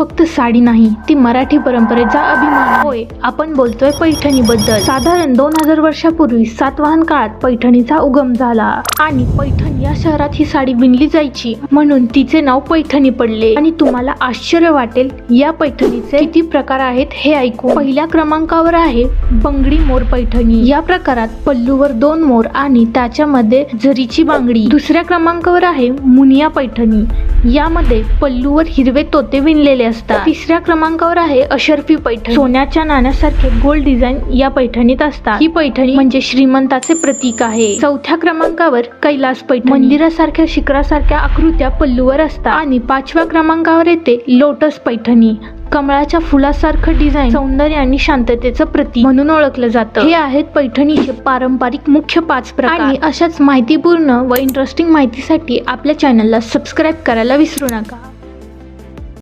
फक्त साडी नाही, ती मराठी परंपरेचा अभिमान होय. आपण बोलतोय पैठणी बद्दल. साधारण 2000 वर्षापूर्वी सातवाहन काळात पैठणीचा उगम झाला आणि पैठण या शहरात ही साडी विणली जायची, म्हणून तिचे नाव पैठणी पडले. आणि तुम्हाला आश्चर्य वाटेल, या पैठणीचे किती प्रकार आहेत हे ऐकून. पहिल्या क्रमांकावर आहे बंगडी मोर पैठणी. या प्रकारात पल्लूवर 2 मोर आणि त्याच्यामध्ये जरीची बांगडी. दुसऱ्या क्रमांकावर आहे मुनिया पैठणी. यामध्ये पल्लूवर हिरवे तोते विणलेले असतात. तिसऱ्या क्रमांकावर आहे अशर्फी पैठणी. सोन्याच्या नाण्यासारखे गोल्ड डिझाईन या पैठणीत असतात. ही पैठणी म्हणजे श्रीमंताचे प्रतीक आहे. चौथ्या क्रमांकावर कैलास पैठणी. मंदिरासारख्या शिखरासारख्या आकृत्या पल्लूवर असतात. आणि 5व्या क्रमांकावर येते लोटस पैठणी. कमळाच्या फुलासारखं डिझाईन सौंदर्य आणि शांततेचं प्रतीक म्हणून ओळखलं जातं. हे आहेत पैठणीचे पारंपरिक मुख्य 5 प्रकार. आणि अशाच माहितीपूर्ण व इंटरेस्टिंग माहितीसाठी आपल्या चॅनलला सबस्क्राईब करायला विसरू नका.